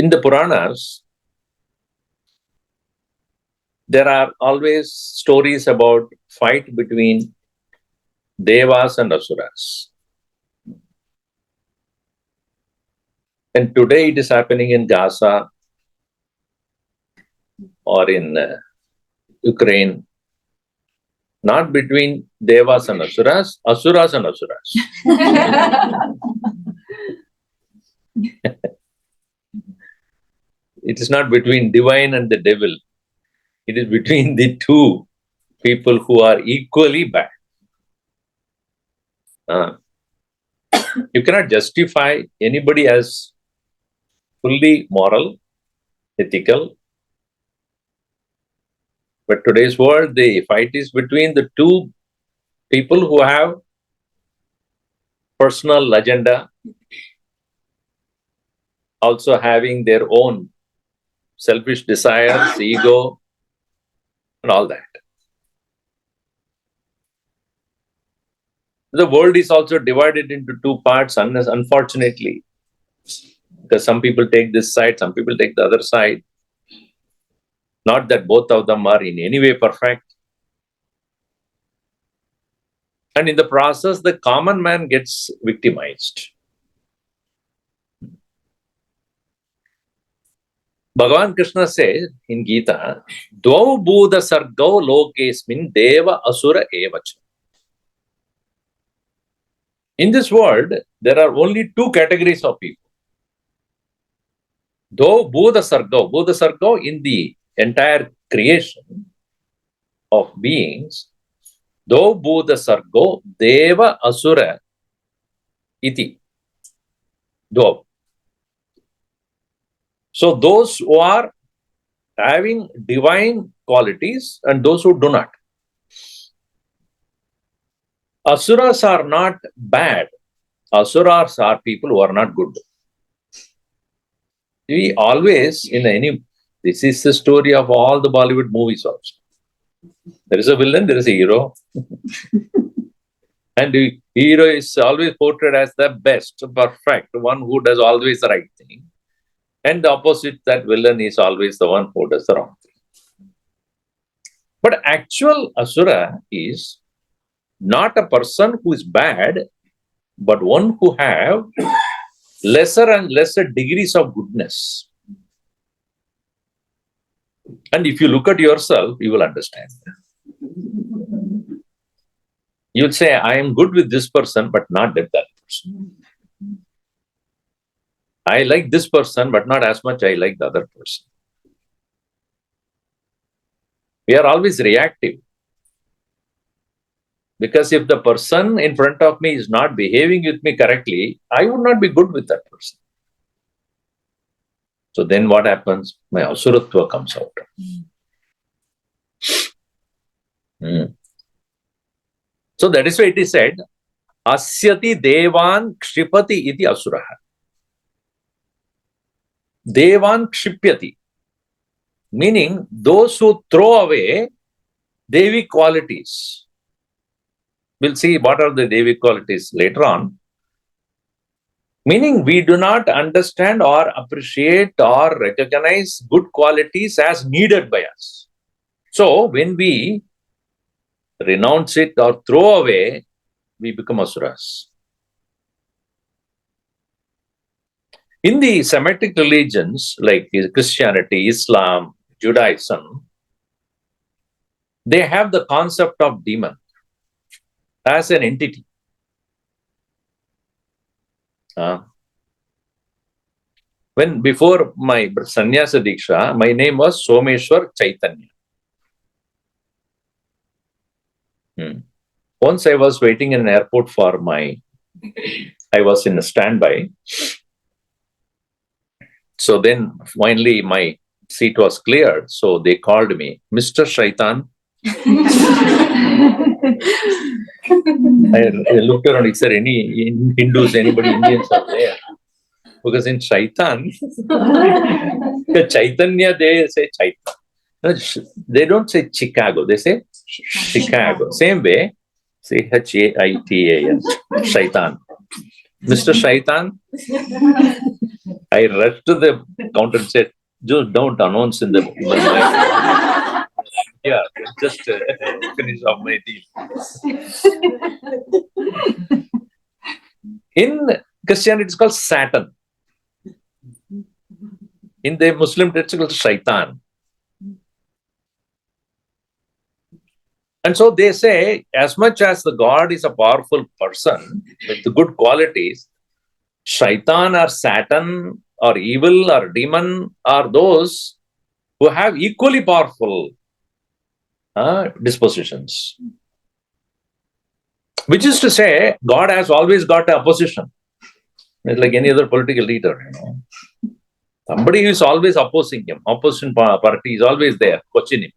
In the Puranas, there are always stories about fight between Devas and Asuras. And today it is happening in Gaza or in Ukraine. Not between Devas and Asuras, Asuras and Asuras. It is not between divine and the devil. It is between the two people who are equally bad. You cannot justify anybody as fully moral, ethical. But today's world, the fight is between the two people who have personal agenda, also having their own selfish desires, ego, and all that. The world is also divided into two parts, unfortunately, because some people take this side, some people take the other side. Not that both of them are in any way perfect. And in the process, the common man gets victimized. Bhagavan Krishna says in Gita, Dvau Buddha Sargau Lokesmin Deva Asura Evacha. In this world, there are only two categories of people. Though Buddha Sargau in the entire creation of beings, though Buddha Sargo, Deva Asura iti. Though. So those who are having divine qualities and those who do not. Asuras are not bad. Asuras are people who are not good. We always, this is the story of all the Bollywood movies also. There is a villain, there is a hero. And the hero is always portrayed as the best, perfect, one who does always the right thing. And the opposite, that villain is always the one who does the wrong thing. But actual Asura is not a person who is bad, but one who have lesser and lesser degrees of goodness. And if you look at yourself, you will understand. You will say, I am good with this person, but not with that person. I like this person, but not as much I like the other person. We are always reactive. Because if the person in front of me is not behaving with me correctly, I would not be good with that person. So then what happens? My asuratva comes out. So that is why it is said, Asyati devan kshipati iti asuraha. Devan kshipyati. Meaning, those who throw away Devi qualities. We'll see what are the Devi qualities later on. Meaning, we do not understand or appreciate or recognize good qualities as needed by us. So, when we renounce it or throw away, we become asuras. In the Semitic religions like Christianity, Islam, Judaism, they have the concept of demon as an entity. When before my sannyasa diksha, my name was Someshwar Chaitanya. Once I was waiting in an airport for I was in a standby. So then finally my seat was cleared. So they called me, Mr. Shaitan. I looked around, is there any Hindus, anybody Indians are there? Because in Shaitan, Chaitanya, they say Chaitanya. No, they don't say Chicago, they say Chicago. Same way, say H-A-I-T-A-N, Shaitan. Mr. Shaitan. I rushed to the counter and said, just don't announce in the yeah, just finish off my deal. In Christianity, it's called Satan. In the Muslim text, it's called Shaitan. And so they say, as much as the God is a powerful person with good qualities, Shaitan or Satan or evil or demon are those who have equally powerful dispositions. Which is to say, God has always got an opposition. It's like any other political leader, Somebody who is always opposing him, opposition party is always there, question him.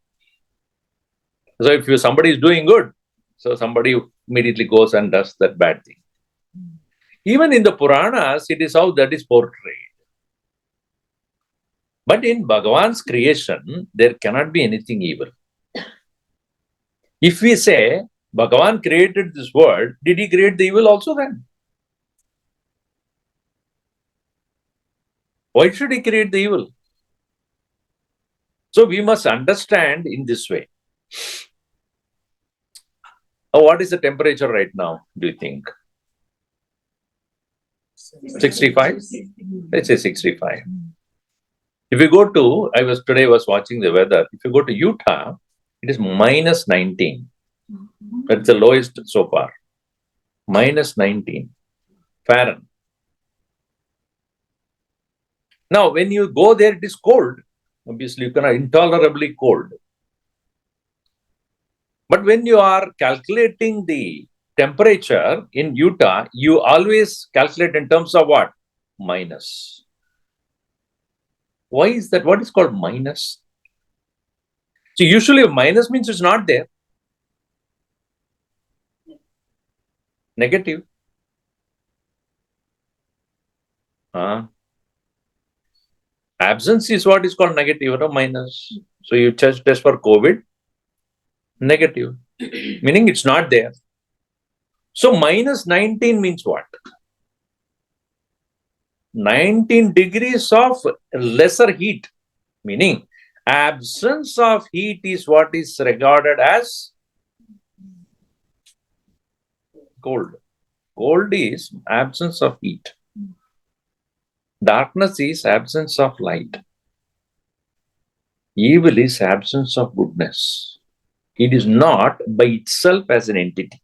So if somebody is doing good, so somebody immediately goes and does that bad thing. Even in the Puranas, it is how that is portrayed. But in Bhagavan's creation, there cannot be anything evil. If we say, Bhagavan created this world, did he create the evil also then? Why should he create the evil? So we must understand in this way. What is the temperature right now, do you think? 65? Let's say 65. If you go to, today I was watching the weather. If you go to Utah, it is minus 19. That's the lowest so far. Minus 19 Fahrenheit. Now, when you go there, it is cold. Obviously, you cannot intolerably cold. But when you are calculating the temperature in Utah, you always calculate in terms of what? Minus. Why is that? What is called minus? So usually minus means it's not there. Negative. Absence is what is called negative or minus. So you test for COVID, negative, meaning it's not there. So minus 19 means what? 19 degrees of lesser heat, meaning absence of heat is what is regarded as cold. Cold is absence of heat. Darkness is absence of light. Evil is absence of goodness. It is not by itself as an entity.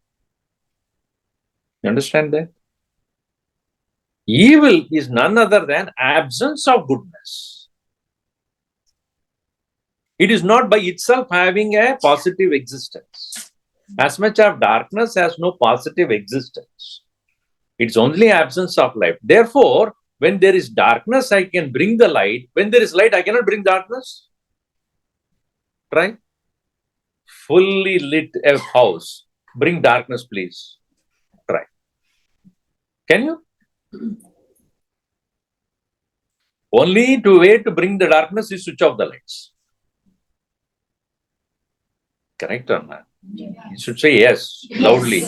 You understand that? Evil is none other than absence of goodness. It is not by itself having a positive existence. As much as darkness has no positive existence. It's only absence of light. Therefore, when there is darkness, I can bring the light. When there is light, I cannot bring darkness. Try. Fully lit a house. Bring darkness, please. Try. Can you? Only way to bring the darkness is switch off the lights. Correct or not? You should say yes, loudly.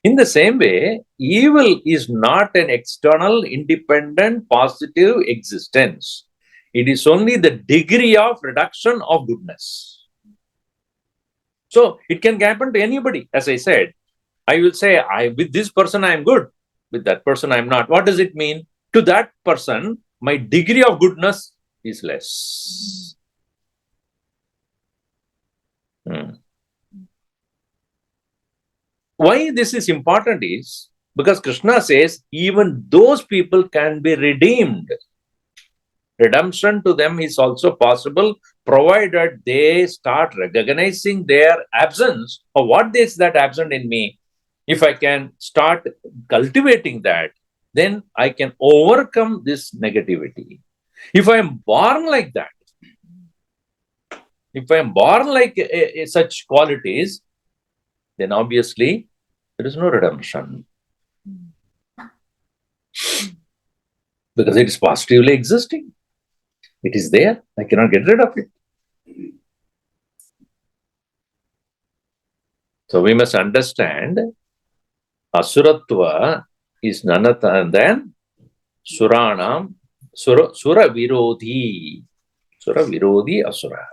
In the same way, evil is not an external, independent, positive existence. It is only the degree of reduction of goodness. So, it can happen to anybody. As I said, I will say, with this person I am good, with that person I am not. What does it mean? To that person, my degree of goodness is less. Why this is important is because Krishna says even those people can be redeemed. Redemption to them is also possible provided they start recognizing their absence or what is that absent in me. If I can start cultivating that, then I can overcome this negativity. If I am born like that, if I am born like such qualities, then obviously there is no redemption. Because it is positively existing. It is there. I cannot get rid of it. So we must understand Asuratva is none other than Suranam, Sura Virodhi. Sura Virodhi Asura.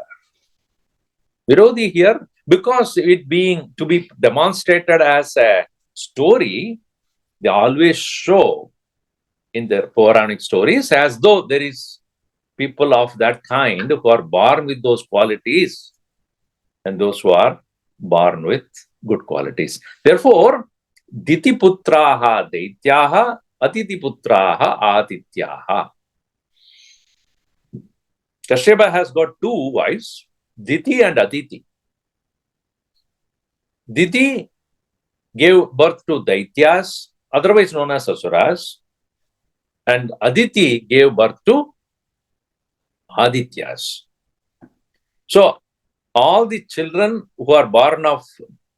Virodhi here, because it being to be demonstrated as a story, they always show in their Puranic stories as though there is people of that kind who are born with those qualities and those who are born with good qualities. Therefore, Diti Putraha Daityaha, Atiti Putraha Adityaha. Kashyapa has got two wives, Diti and Aditi. Diti gave birth to Daityas, otherwise known as Asuras, and Aditi gave birth to Adityas. So, all the children who are born of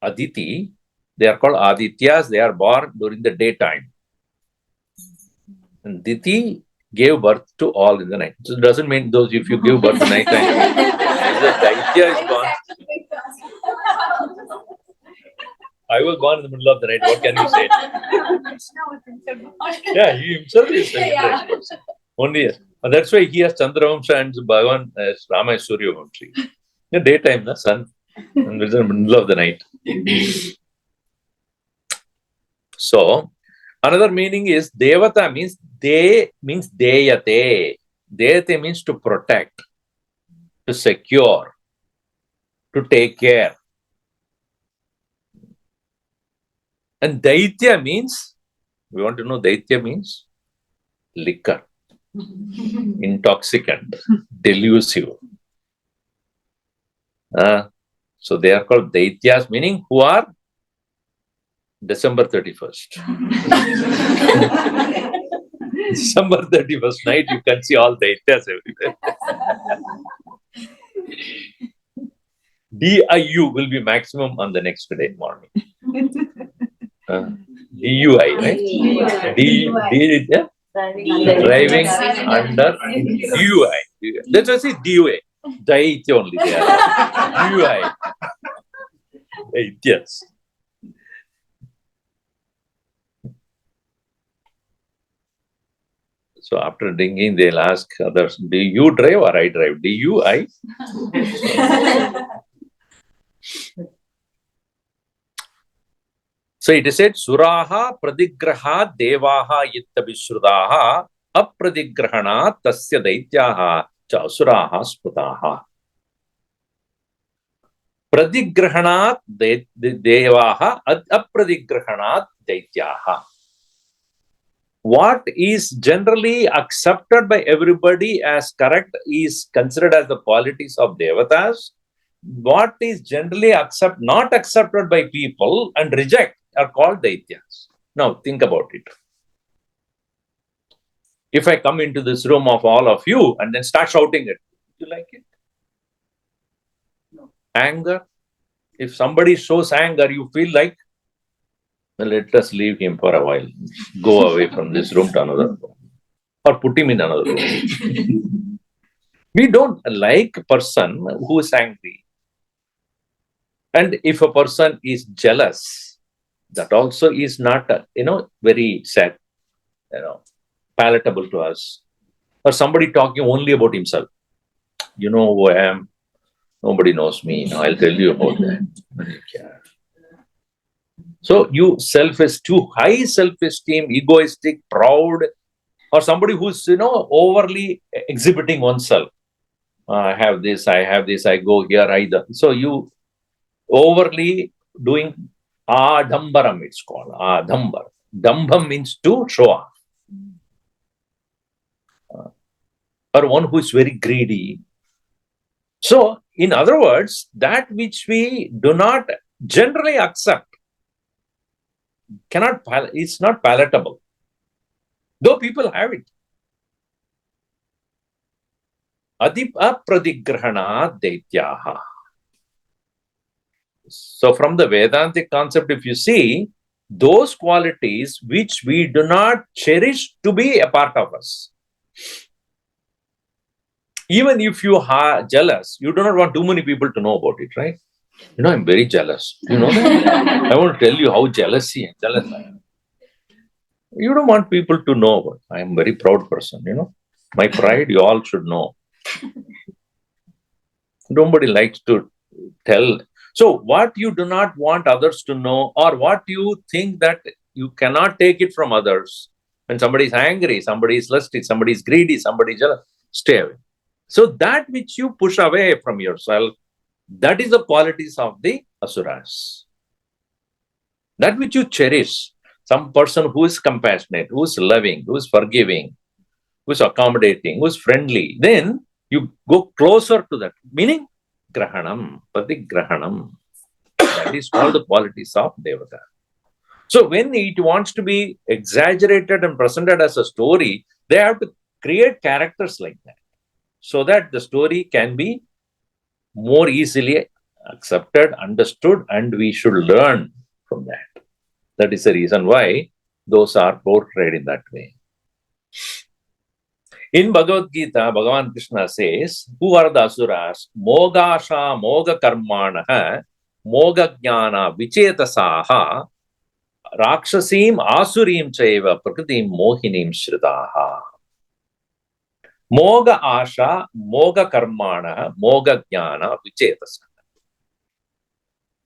Aditi, they are called Adityas, they are born during the daytime. And Diti gave birth to all in the night. So it doesn't mean those if you give birth to night time. The Daitya is born. I was born in the middle of the night. What can you say? Yeah, he himself is only. That's why he has Chandravamsha and Bhagavan as Rama is Suryavamshi. In the daytime, the sun, and it's in the middle of the night. So, another meaning is Devata means De means Deyate. Deyate means to protect, to secure, to take care. And Daitya means, we want to know Daitya means liquor, intoxicant, delusive. So they are called Daityas, meaning who are December 31st. December 31st night, you can see all Daityas everywhere. DIU will be maximum on the next day morning. DUI, right? Yeah? Driving under DUI. Let's just say DUI. Daitya only there. DUI. Daityas. So after drinking, they'll ask others, do you drive or I drive? Do you, I? So it is said, Suraha pradigraha devaha yittabhishrudaha apradigrahana tasya daityaha cha asuraha sprutaha. Pradigrahanat devaha apradigrahanat daityaha. What is generally accepted by everybody as correct is considered as the qualities of devatas. What is generally not accepted by people and reject are called daityas. Now think about it. If I come into this room of all of you and then start shouting it, do you like it? No. Anger. If somebody shows anger, you feel like, well, let us leave him for a while. Go away from this room to another room. Or put him in another room. We don't like a person who is angry. And if a person is jealous, that also is not, very sad, palatable to us. Or somebody talking only about himself. You know who I am. Nobody knows me. I'll tell you about that. So you too high self-esteem, egoistic, proud, or somebody who's, overly exhibiting oneself. I have this, I go here, So you overly doing adambaram, it's called. Adambar. Dambam means to show off. Or one who is very greedy. So, in other words, that which we do not generally accept, it's not palatable. Though people have it. Apradigrahana daityaha. So from the Vedantic concept, if you see, those qualities which we do not cherish to be a part of us. Even if you are jealous, you do not want too many people to know about it, right? I'm very jealous. You know that? I want to tell you how jealous I am. You don't want people to know. I am a very proud person, My pride, you all should know. Nobody likes to tell. So what you do not want others to know, or what you think that you cannot take it from others, when somebody is angry, somebody is lusty, somebody is greedy, somebody is jealous, stay away. So that which you push away from yourself, that is the qualities of the asuras. That which you cherish, some person who is compassionate, who is loving, who is forgiving, who is accommodating, who is friendly, then you go closer to that. Meaning, grahanam, padigrahanam. That is all the qualities of Devata. So when it wants to be exaggerated and presented as a story, they have to create characters like that, so that the story can be more easily accepted, understood, and we should learn from that. That is the reason why those are portrayed in that way. In Bhagavad-Gita, Bhagavan Krishna says, who are the asuras? Mogasha moga karmanaha moga jnana vichetasaha rakshasim asurim chaiva prakritim mohinim shridaha. Moga asha moga karmana moga jnana vichetasaha.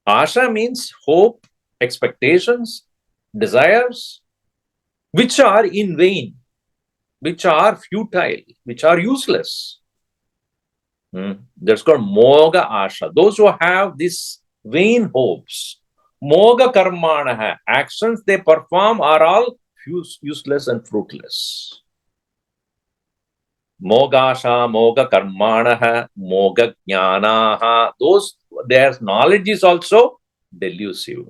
Asha means hope, expectations, desires, which are in vain, which are futile, which are useless. That's called moga asha. Those who have these vain hopes, moga karmanaha, actions they perform are all useless and fruitless. Mogasha, moga karmanaha, moga jnanaha, those, their knowledge is also delusive.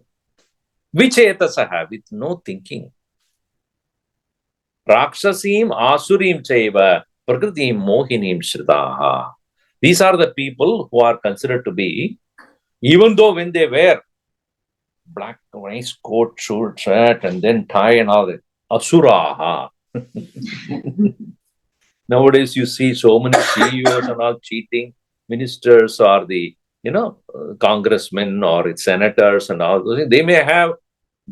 Vichetasaha, with no thinking. Rakshasim asurim chaiva prakritim mohinim shridaha. These are the people who are considered to be, even though when they wear black, nice coat, shirt, and then tie and all that, asuraha. Nowadays, you see so many CEOs and all cheating, ministers or the, congressmen or senators and all those things. They may have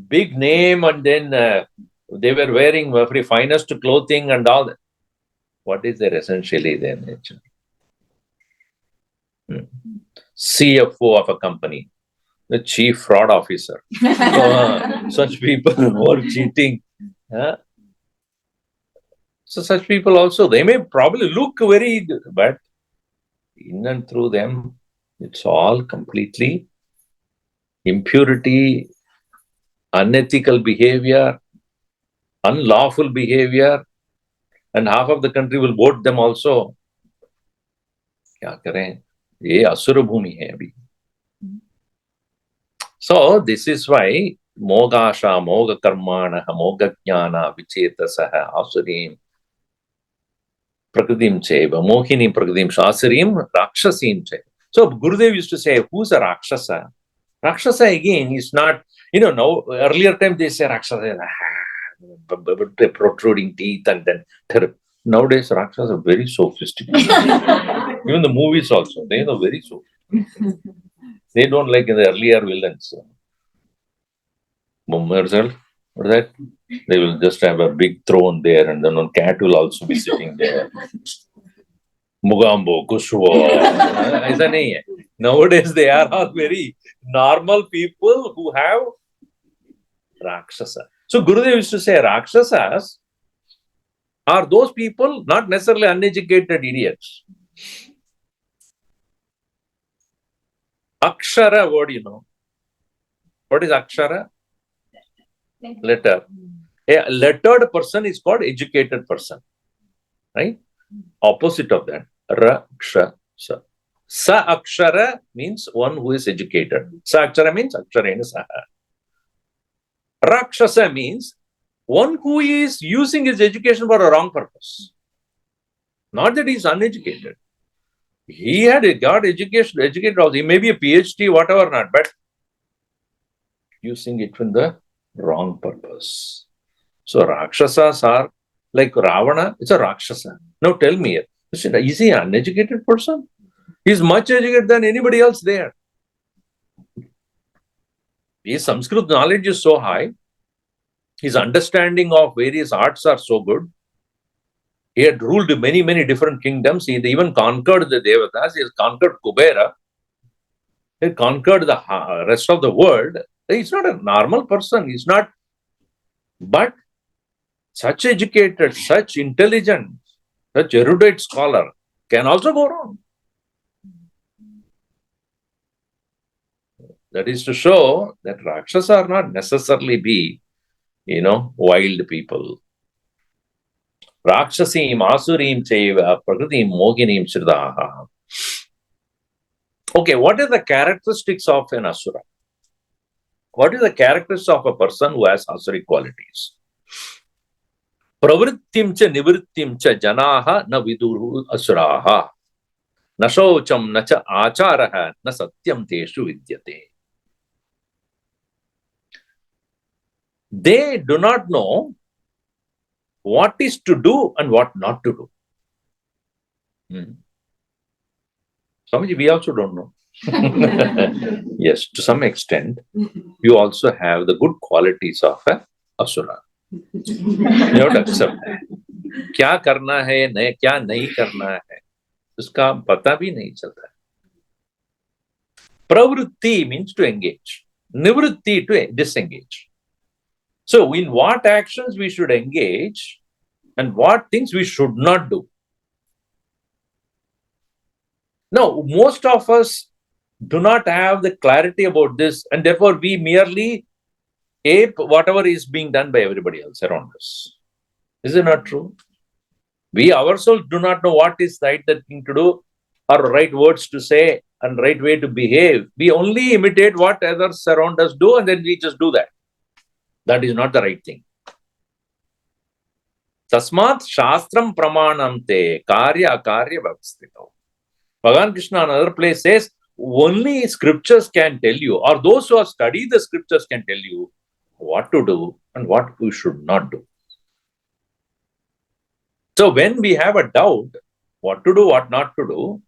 big name and then they were wearing very finest clothing and all that. What is their essentially their nature? CFO of a company, the chief fraud officer. Such people who are cheating. So such people also, they may probably look very good, but in and through them, it's all completely impurity, unethical behavior, unlawful behavior, and half of the country will vote them also. Kya kare? Ye Aasura-bhumi hai abhi. So this is why mogasha, moga karmana, moga jnana, vichetasaha, asurim, prakritim chaiva, mohinim prakritim, asurim, rakshasim chaiva. So Gurudev used to say, who's a rakshasa? Rakshasa again is not, now earlier time they say Rakshasa, protruding teeth and then terrible. Nowadays Rakshasa are very sophisticated. Even the movies also, they are very sophisticated. They don't like the earlier villains. Yourself, what is that? They will just have a big throne there and then one cat will also be sitting there. Mugambo, Kushwa. Nowadays they are all very normal people who have Rakshasa. So Gurudev used to say Rakshasas are those people, not necessarily uneducated idiots. Akshara word, What is Akshara? Letter. A lettered person is called educated person. Right? Opposite of that. Rakshasa. Sa Akshara means one who is educated. Sa Akshara means Aksharena Saha. Rakshasa means one who is using his education for a wrong purpose. Not that he is uneducated. He had got educated also. He may be a PhD, whatever not, but using it for the wrong purpose. So Rakshasas are like Ravana, it's a Rakshasa. Now tell me, is he an uneducated person? He's much educated than anybody else there. His Sanskrit knowledge is so high. His understanding of various arts are so good. He had ruled many, many different kingdoms. He had even conquered the Devatas. He has conquered Kubera. He had conquered the rest of the world. He's not a normal person. He's not. But such educated, such intelligent, such erudite scholar can also go wrong. That is to show that Rakshasa are not necessarily be, wild people. Rakshasim, Asurim chaiva, Prakritim, Moginim Shridaha. Okay, what are the characteristics of an Asura? What is the characteristics of a person who has Asuric qualities? Pravrittim cha nivrittim cha janaha na viduru asuraha. Na shocham na cha acharaha na satyam teshu vidyate. They do not know what is to do and what not to do. Swamiji, we also don't know. Yes, to some extent, you also have the good qualities of an Asura. You have to accept that. क्या करना है, क्या नहीं करना है, उसका पता भी नहीं चलता. Pravritti means to engage. Nivritti to disengage. So, in what actions we should engage and what things we should not do. Now, most of us do not have the clarity about this, and therefore we merely ape whatever is being done by everybody else around us. Is it not true? We ourselves do not know what is right thing to do, or right words to say, and right way to behave. We only imitate what others around us do, and then we just do that. That is not the right thing. Tasmat shastram pramanamte karya akarya bhavastito. Bhagavan Krishna in another place says, only scriptures can tell you, or those who have studied the scriptures can tell you what to do and what we should not do. So when we have a doubt, what to do, what not to do,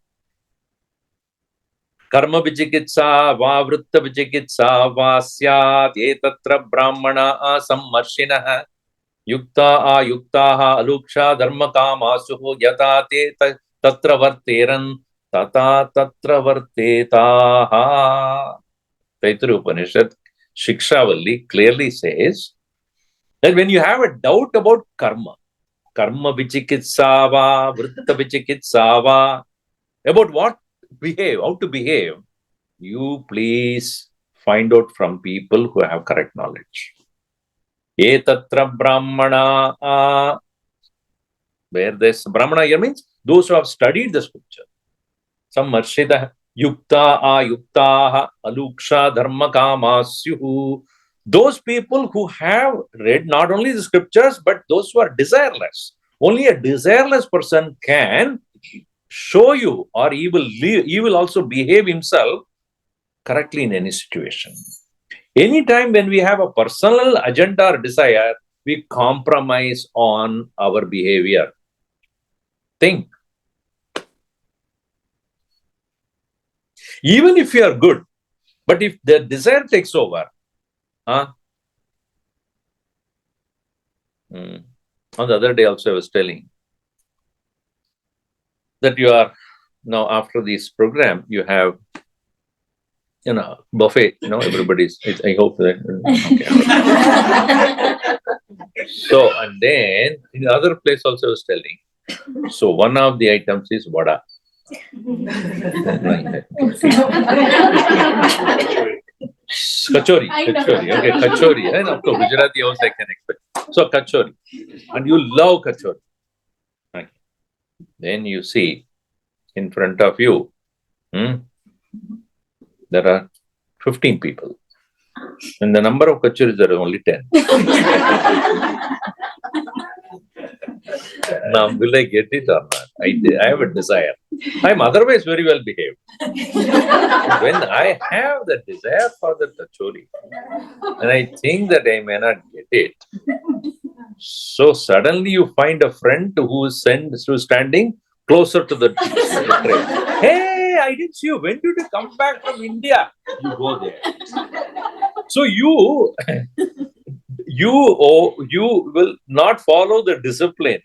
karma vichikitsa va vritta vichikitsa va syat etatra brahmana sammarshinaha yukta ayuktaha aluksha dharma kamasuho yata te tatra varteran tata tatra vartetaha. Taittiriya Upanishad Shikshavalli clearly says that when you have a doubt about karma vichikitsava, vritta vichikitsava, about what behave, how to behave, you please find out from people who have correct knowledge. Etatra brahmana, where this brahmana here means those who have studied the scripture. Sammarshita yukta ayuktaha aluksha dharma kamasyuhu. Those people who have read not only the scriptures, but those who are desireless. Only a desireless person can show you, or he will also behave himself correctly in any situation. Anytime when we have a personal agenda or desire, we compromise on our behavior. Think. Even if you are good, but if the desire takes over, on the other day also I was telling that you are now, after this program, you have buffet, everybody's, I hope that, okay. So, and then in the other place also I was telling, so one of the items is vada. Kachori, okay, kachori, and of course Gujarati also I can expect. So kachori, and you love kachori. Okay. Then you see in front of you, there are 15 people, and the number of kachoris there are only 10. Now, will I get it or not? I have a desire. I'm otherwise very well behaved. When I have the desire for the kachori, and I think that I may not get it, so suddenly you find a friend who is standing closer to the train. Hey, I didn't see you. When did you come back from India? You go there. So you you will not follow the discipline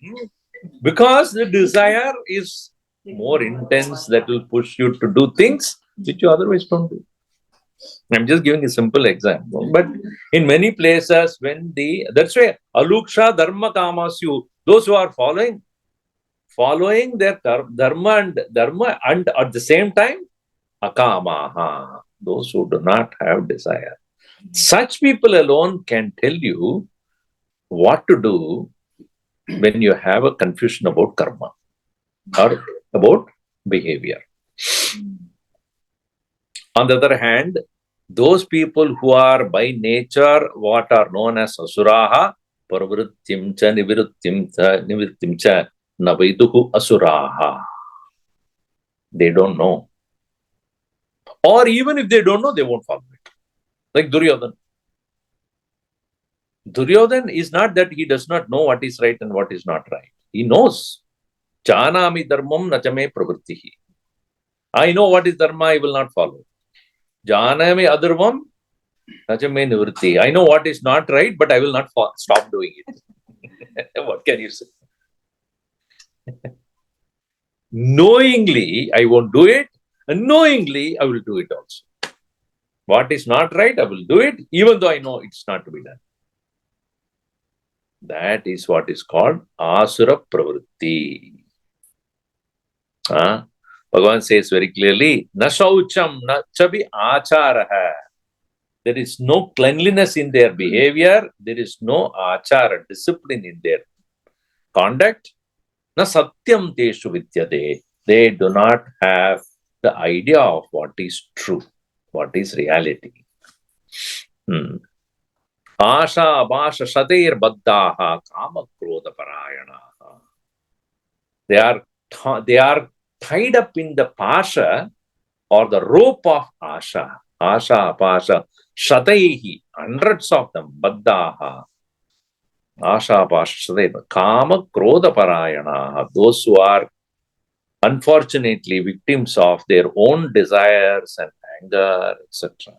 because the desire is more intense that will push you to do things which you otherwise don't do. I'm just giving a simple example. But in many places, that's why aluksha dharma kamasyu, those who are following their dharma and at the same time akamaha, those who do not have desire. Such people alone can tell you what to do when you have a confusion about karma or about behavior. On the other hand, those people who are by nature what are known as asuraha, pravrittim cha nivrittim cha navaiduhu asuraha. They don't know. Or even if they don't know, they won't follow it. Like Duryodhana. Duryodhana is not that he does not know what is right and what is not right. He knows. Janami dharmam nachame pravrittihi. I know what is dharma, I will not follow. Janami adharmam nachame nivritti. I know what is not right, but I will not stop doing it. What can you say? Knowingly, I won't do it. And knowingly, I will do it also. What is not right, I will do it, even though I know it's not to be done. That is what is called Aasura-pravritti. Bhagavan says very clearly, Na shaucham na chabi acharaha. There is no cleanliness in their behavior. There is no achara, discipline in their conduct. Na satyam teshu vidyate. They do not have the idea of what is true, what is reality. Asha abasha shateir baddaha kama krodha parayanaha. They are tied up in the pasha or the rope of asha. Asha apasha shataihi, hundreds of them, baddaha. Asha apasha shateir kama krodha parayanaha. Those who are unfortunately victims of their own desires and anger, etc.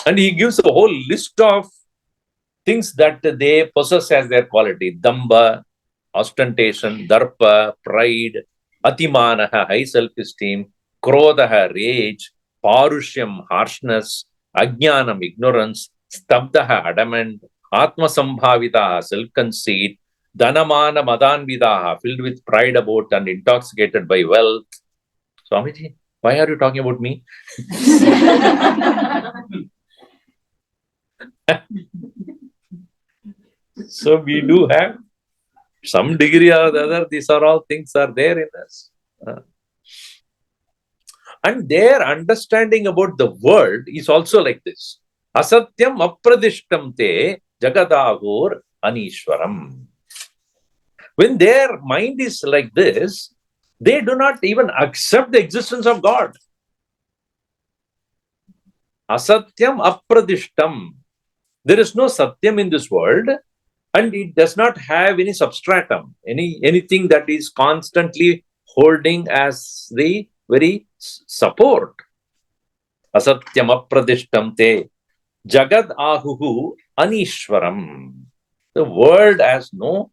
And he gives a whole list of things that they possess as their quality. Damba, ostentation, darpa, pride, atimanaha, high self-esteem, krodhaha, rage, parushyam, harshness, ajnanam, ignorance, stabdaha, adamant, atmasambhavitaha, self-conceit, dhanamana madanvidaha, filled with pride about and intoxicated by wealth. Swamiji, why are you talking about me? So we do have some degree or the other, these are all things are there in us. And their understanding about the world is also like this. Asatyam apradishtam te jagadahur anishwaram. When their mind is like this, they do not even accept the existence of God. Asatyam apradishtam. There is no satyam in this world, and it does not have any substratum, anything that is constantly holding as the very support. Asatyam apradishtam te jagad ahuhu anishwaram. The world has no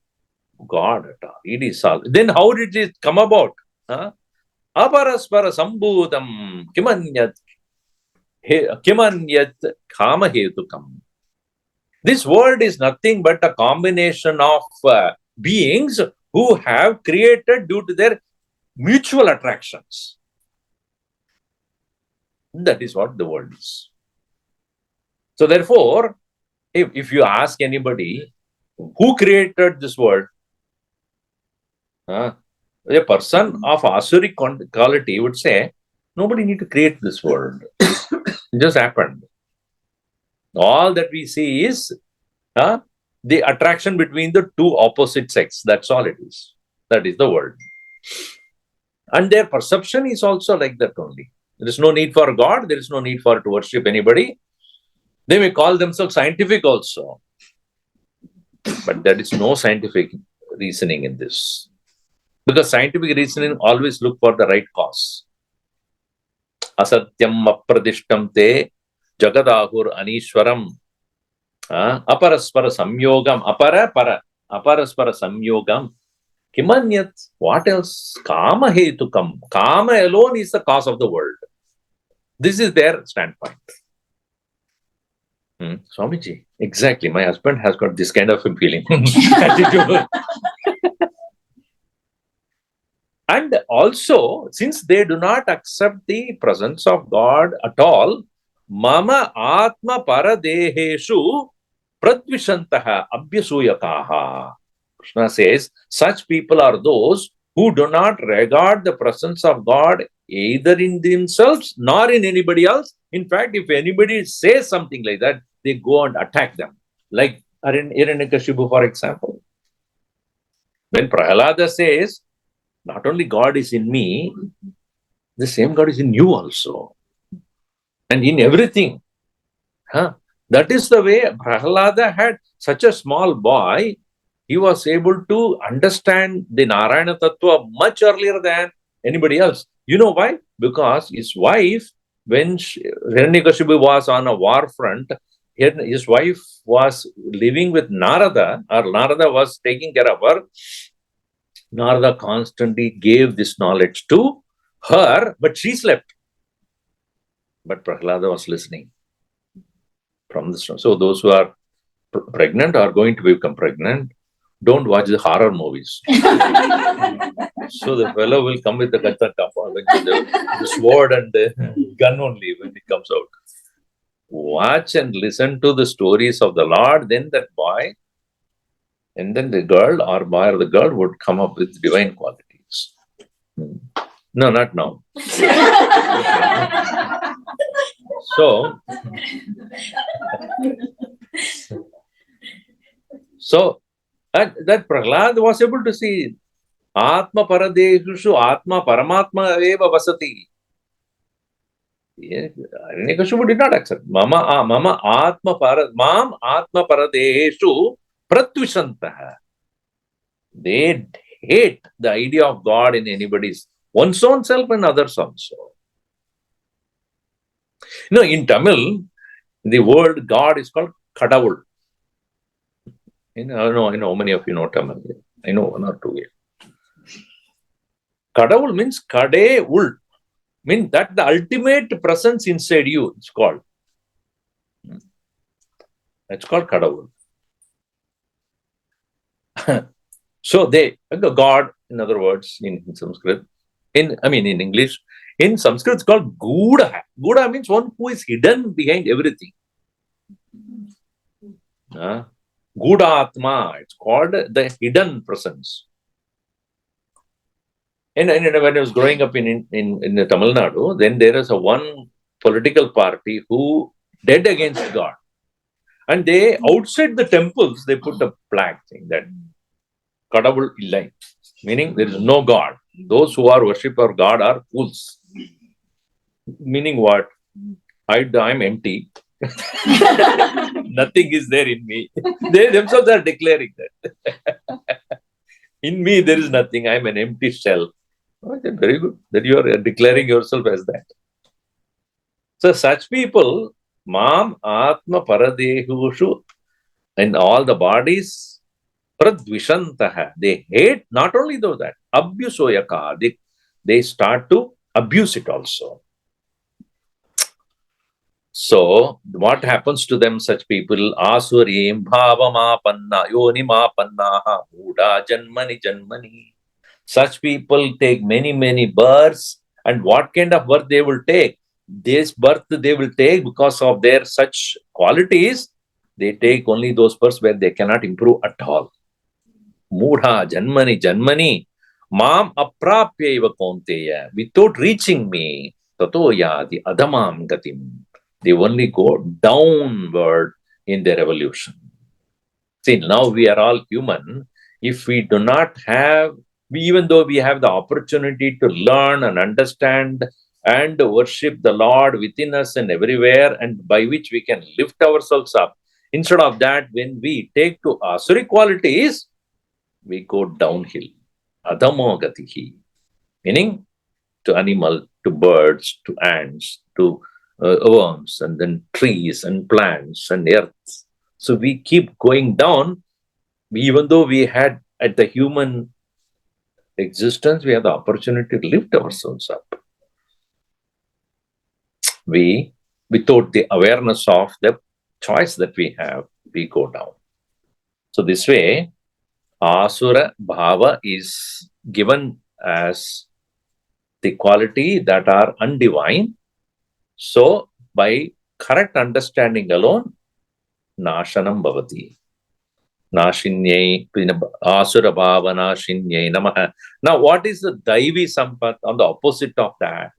God at all. It is all. Then how did it come about? Aparaspara sambhudam kimanyat kama hetukam. This world is nothing but a combination of beings who have created due to their mutual attractions. That is what the world is. So therefore, if you ask anybody, who created this world? A person of Asuric quality would say, nobody need to create this world. It just happened. All that we see is the attraction between the two opposite sex. That's all it is. That is the world. And their perception is also like that only. There is no need for God. There is no need for to worship anybody. They may call themselves scientific also. But there is no scientific reasoning in this. Because scientific reasoning always look for the right cause. Asatyam apradishtam te jagadahur anishwaram. Aparaspara samyogam, aparaspara samyogam. Kimanyat, what else? Kama hetukam. Kama alone is the cause of the world. This is their standpoint. Swamiji, exactly. My husband has got this kind of a feeling. Attitude. And also, since they do not accept the presence of God at all, mama atma paradeheshu pradvishantaha abhyasuyakaha. Krishna says, such people are those who do not regard the presence of God either in themselves nor in anybody else. In fact, if anybody says something like that, they go and attack them. Like Hiranyakashipu, for example. When Prahalada says, not only God is in me, the same God is in you also. And in everything. That is the way Prahalada had such a small boy. He was able to understand the Narayana Tattva much earlier than anybody else. You know why? Because his wife, when Hiranyakashipu was on a war front, his wife was living with Narada, or Narada was taking care of her. Narada constantly gave this knowledge to her, but she slept. But Prahlada was listening from this. So those who are pregnant are going to become pregnant. Don't watch the horror movies. So the fellow will come with the katha kappa, the sword and the gun only when it comes out. Watch and listen to the stories of the Lord, then that boy, and then the girl or boy or the girl would come up with divine qualities. No, not now. So that Prahlad was able to see Atma Paradeshu Atma Paramatma Eva Vasati. Hiranyakashipu did not accept. Mama Atma Paradeshu Pratvishantaha. They hate the idea of God in anybody's, one's own self and others also. In Tamil, the word God is called Kadavul. I know how many of you know Tamil. I know one or two here. Kadavul means Kade-ul. Means that the ultimate presence inside you, it's called. That's called Kadavul. So God, in other words, in Sanskrit, in English, in Sanskrit it's called Gudha. Gudha means one who is hidden behind everything. Gudha Atma, it's called the hidden presence. And when I was growing up in Tamil Nadu, then there is one political party who dead against God. And they, outside the temples, they put a plaque saying that Kadavul illai, meaning there is no God. Those who are worshipper of God are fools. Meaning what? I'm empty. Nothing is there in me. They themselves are declaring that. In me there is nothing. I'm an empty shell. Okay, very good. That you are declaring yourself as that. So such people, Mam Atma Paradehushu, in all the bodies, Pradvishantaha, they hate not only though that, Abhyusoyaka, they start to abuse it also. So, what happens to them, such people? Aasura-bhaava-vinaashinyai yonimapannaha muda janmani. Such people take many births, and what kind of birth they will take? This birth they will take because of their such qualities. They take only those births where they cannot improve at all. Mudha janmani mam aprapya eva kaunteya, without reaching me, tato yadi adamam gatim. They only go downward in their evolution. See, now we are all human. If we do not have, even though we have the opportunity to learn and understand and worship the Lord within us and everywhere, and by which we can lift ourselves up, instead of that, when we take to Asuric qualities, we go downhill. Adamo gatihi. Meaning to animal, to birds, to ants, to worms, and then trees and plants and earth. So we keep going down, even though we had at the human existence, we have the opportunity to lift ourselves up. We, without the awareness of the choice that we have, we go down. So this way, Asura-bhava is given as the quality that are undivine. So, by correct understanding alone, Nashanam bhavati. Nashinyai, Aasura-bhaava-vinaashinyai Namah. Now, what is the Daivee-sampat on the opposite of that?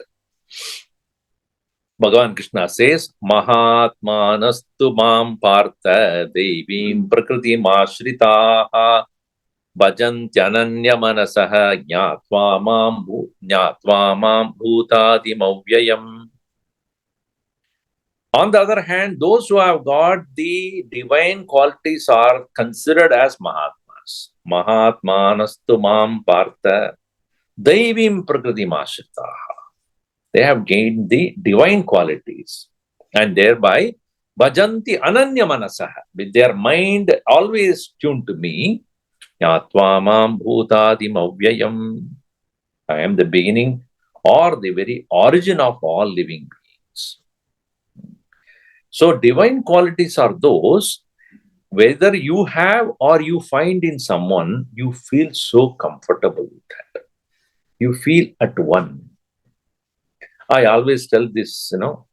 Bhagavan Krishna says, Mahatmanastu mam partha Deivim prakritim ashritaha bhajantyananya manasaha jnatva mam bhutadim avyayam. On the other hand, those who have got the divine qualities are considered as Mahatmas. Mahatmanastu mam partha Daivim prakritim ashritaha. They have gained the divine qualities and thereby bhajanti ananya manasaha, with their mind always tuned to me. Yatva mam bhutadim avyayam. I am the beginning or the very origin of all living beings. So divine qualities are those, whether you have or you find in someone, you feel so comfortable with that. You feel at one. I always tell this, to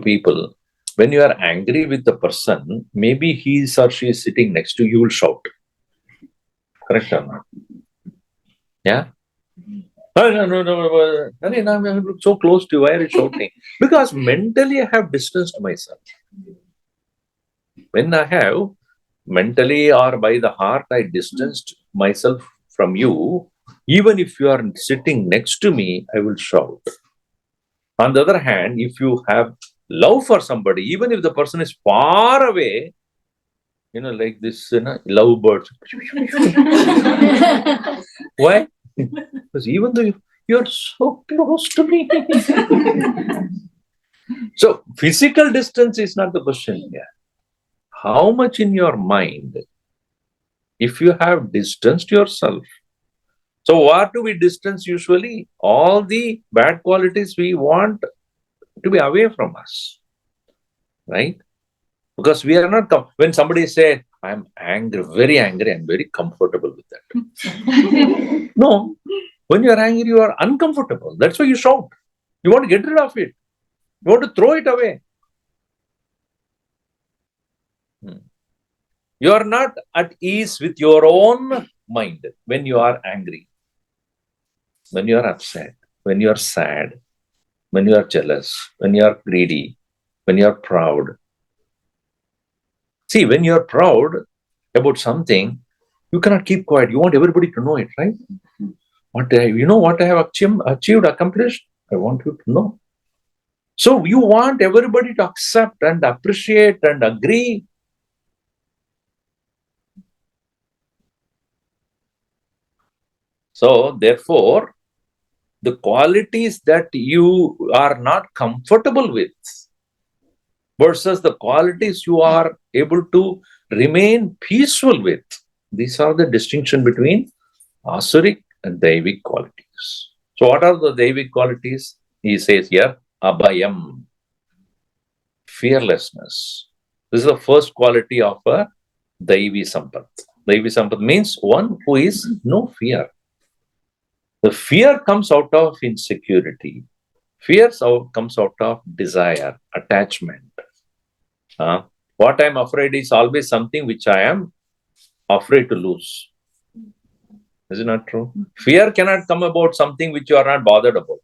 people. When you are angry with the person, maybe he or she is sitting next to you, you will shout. Correct or not? Yeah? No. I'm so close to you. Why are you shouting? Because mentally I have distanced myself. When I have mentally or by the heart, I distanced myself from you, even if you are sitting next to me, I will shout. On the other hand, if you have love for somebody, even if the person is far away, like this, love birds. Why? Because even though you're so close to me. So, physical distance is not the question here. How much in your mind, if you have distanced yourself. So, what do we distance usually? All the bad qualities we want to be away from us. Right? Because we are not, when somebody says, I'm angry, I'm very comfortable with that. No, when you are angry, you are uncomfortable. That's why you shout. You want to get rid of it. You want to throw it away. You are not at ease with your own mind when you are angry, when you are upset, when you are sad, when you are jealous, when you are greedy, when you are proud. See, when you are proud about something, you cannot keep quiet. You want everybody to know it, right? What I have achieved, accomplished? I want you to know. So you want everybody to accept and appreciate and agree. So therefore, the qualities that you are not comfortable with versus the qualities you are able to remain peaceful with, these are the distinction between Asuric and Daivic qualities. So what are the Daivic qualities? He says here, Abhayam, fearlessness. This is the first quality of a Daivee-sampat. Daivee-sampat means one who is no fear. The fear comes out of insecurity. Fear comes out of desire, attachment. What I am afraid is always something which I am afraid to lose. Is it not true? Fear cannot come about something which you are not bothered about.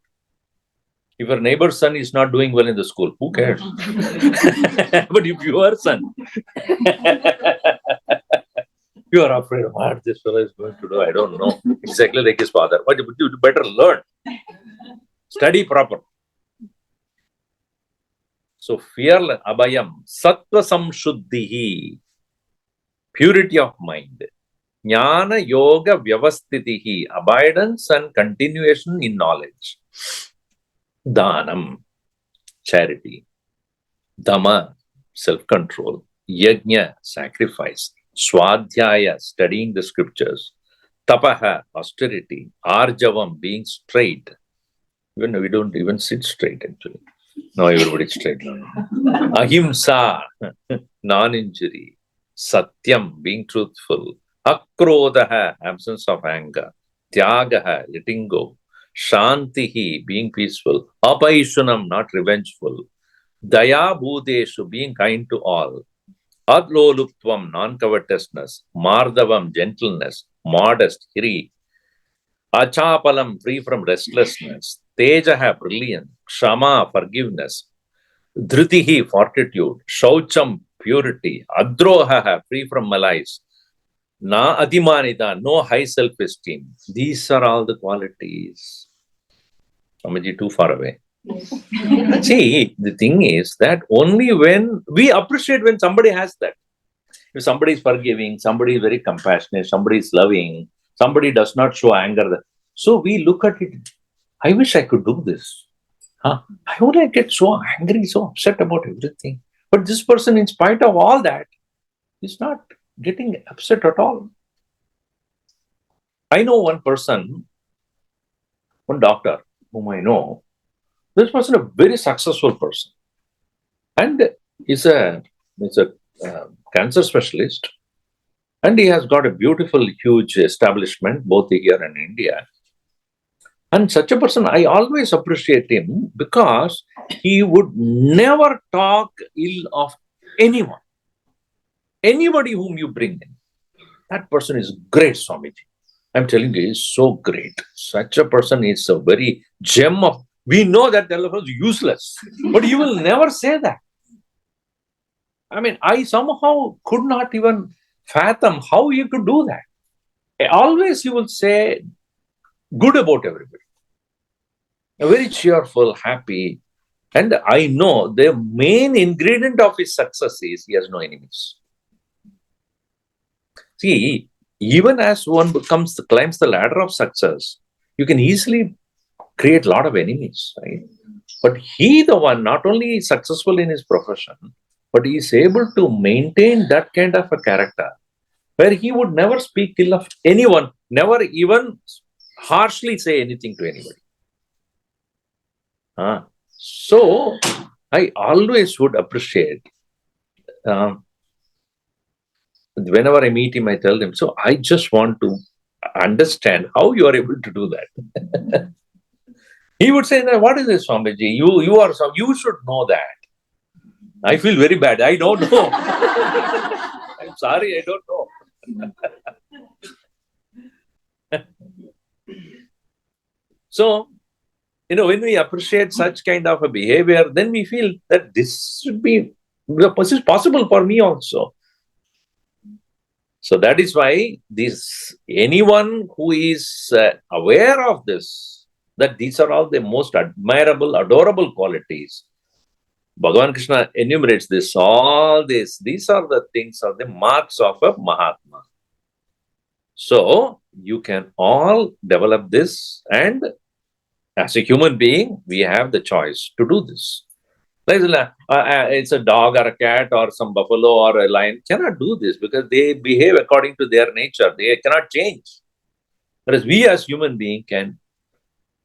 If your neighbor's son is not doing well in the school, who cares? But if your son, you are afraid of what this fellow is going to do, I don't know. Exactly like his father. But you better learn. Study proper. So fearless, abhayam, sattva samshuddhihi, purity of mind. Jnana yoga vyavastitihi, abidance and continuation in knowledge. Dhanam, charity. Dhamma, self-control. Yajna, sacrifice. Swadhyaya, studying the scriptures. Tapaha, austerity. Arjavam, being straight. Even we don't even sit straight actually. No, everybody's straight. Ahimsa, non-injury. Satyam, being truthful. Akrodaha, absence of anger. Tyagaha, letting go. Shantihi, being peaceful. Apaishunam, not revengeful. Daya bhudeshu, being kind to all. Adloluptvam, non-covetousness. Mardavam, gentleness. Modest, hiri. Achapalam, free from restlessness. Tejaha, brilliant. Kshama, forgiveness. Dhritihi, fortitude. Shaucham, purity. Adroha, free from malice. Na adimanita, no high self-esteem. These are all the qualities. Swamiji, too far away. See, the thing is that only when we appreciate when somebody has that. If somebody is forgiving, somebody is very compassionate, somebody is loving, somebody does not show anger. So we look at it. I wish I could do this. Huh? I would like get so angry, so upset about everything. But this person, in spite of all that, is not getting upset at all. I know one person, one doctor whom I know. This person is a very successful person, and he's a cancer specialist, and he has got a beautiful, huge establishment both here and India. And such a person, I always appreciate him because he would never talk ill of anyone. Anybody whom you bring in, that person is great, Swamiji. I'm telling you, he's so great. Such a person is a very gem of. We know that the fellow is useless, but he will never say that. I mean, I somehow could not even fathom how he could do that. Always he will say good about everybody. Very cheerful, happy. And I know the main ingredient of his success is he has no enemies. See, even as one climbs the ladder of success, you can easily create a lot of enemies, right? But he, the one, not only is successful in his profession, but he is able to maintain that kind of a character where he would never speak ill of anyone, never even harshly say anything to anybody. So, I always would appreciate, whenever I meet him, I tell him, so I just want to understand how you are able to do that. He would say, what is this, Swamiji? You should know that. I feel very bad. I don't know. I'm sorry, I don't know. So, when we appreciate such kind of a behavior, then we feel that this is possible for me also. So that is why anyone who is aware of this, that these are all the most admirable, adorable qualities. Bhagavan Krishna enumerates this, all this. These are the things, are the marks of a Mahatma. So, you can all develop this, and as a human being, we have the choice to do this. It's a dog or a cat or some buffalo or a lion cannot do this because they behave according to their nature. They cannot change. Whereas we as human being can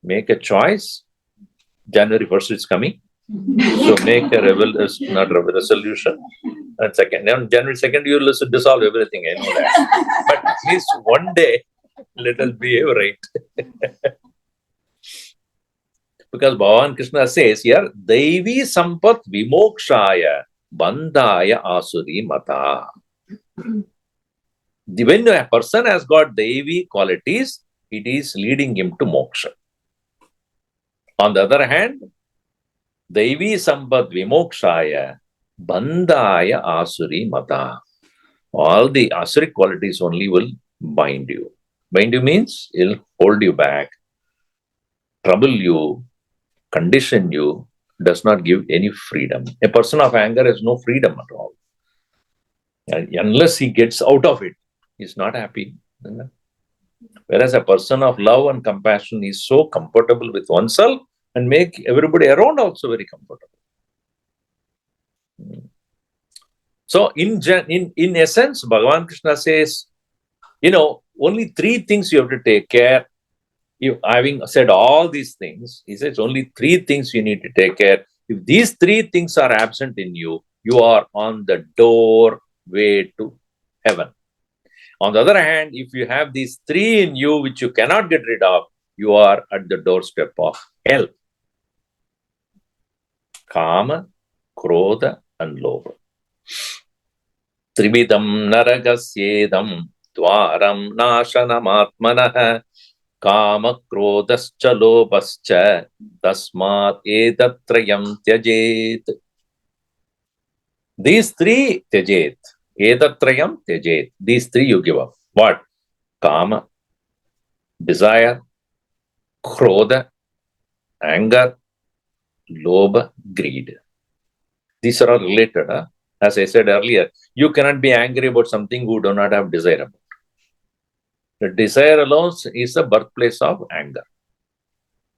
make a choice. January 1st is coming. So make a resolution. And second, on January 2nd, you will dissolve everything. I know that. But at least one day, let us behave right. Because Bhagavan Krishna says here, Daivee-sampat-pradaayai bandhaya asuri mata. When a person has got Daivi qualities, it is leading him to moksha. On the other hand, Daivee-sampat-vimokshaya bandhaya asuri mata. All the asuric qualities only will bind you. Bind you means it will hold you back, trouble you, condition you, does not give any freedom. A person of anger has no freedom at all. And unless he gets out of it, he's not happy. Whereas a person of love and compassion is so comfortable with oneself and make everybody around also very comfortable. So in essence, Bhagavan Krishna says, only three things you have to take care. Having said all these things, he says only three things you need to take care. If these three things are absent in you, you are on the doorway to heaven. On the other hand, if you have these three in you which you cannot get rid of, you are at the doorstep of hell. Kama, Krodha, and Lobha. Tribidam naragasyedam dwaram nashanamaatmanah Kama krodascha lobascha tasmat edatrayam tyajet. These three tyajet. Edatrayam tyajet. These three you give up. What? Kama, desire, krodha, anger, lobha, greed. These are all related. As I said earlier, you cannot be angry about something you do not have desire about. The desire alone is the birthplace of anger.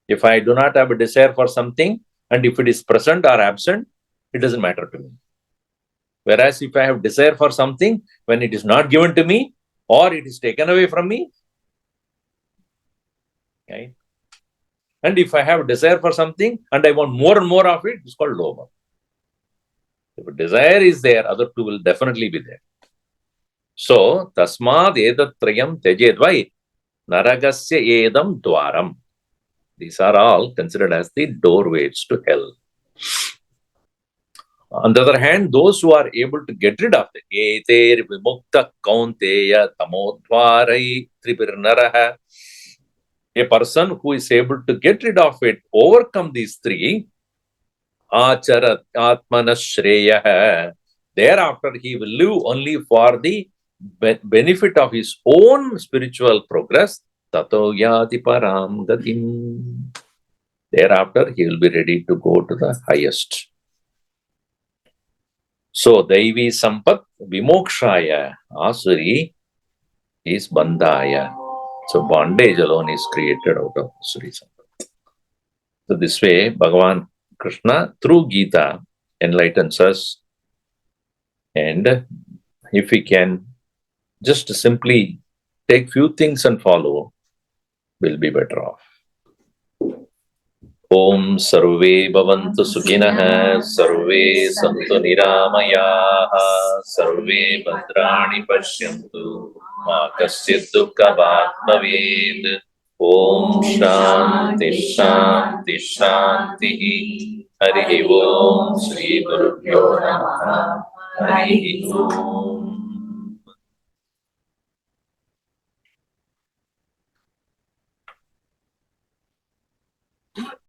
If I do not have a desire for something, and if it is present or absent, it doesn't matter to me. Whereas if I have desire for something, when it is not given to me, or it is taken away from me, okay? And if I have desire for something, and I want more and more of it, it's called lobha. If a desire is there, other two will definitely be there. So, tasmad edatrayam tyajet. Why? Naragasya edam dwaram. These are all considered as the doorways to hell. On the other hand, those who are able to get rid of it, eter vimukta kaunteya tamodvarai tripirnaraha, a person who is able to get rid of it, overcome these three, acharat atmanashreya, thereafter he will live only for the benefit of his own spiritual progress, tato yati param gatim. Thereafter he will be ready to go to the highest. So, Daivee-sampat-vimokshaya, Asuri is bandhaya. So, bondage alone is created out of Asuri Sampat. So, this way, Bhagavan Krishna, through Gita, enlightens us. And if we can just simply take few things and follow, we'll be better off. Om Sarve Bhavantu Sukhinah, Sarve Santu Niramayaha, Sarve Bhadrani Pashyantu, Ma Kasyat Dukkha Bhaved. Om Shanti Shanti Shanti. Hari Om Sri Gurubhyo Namaha. Hari Om.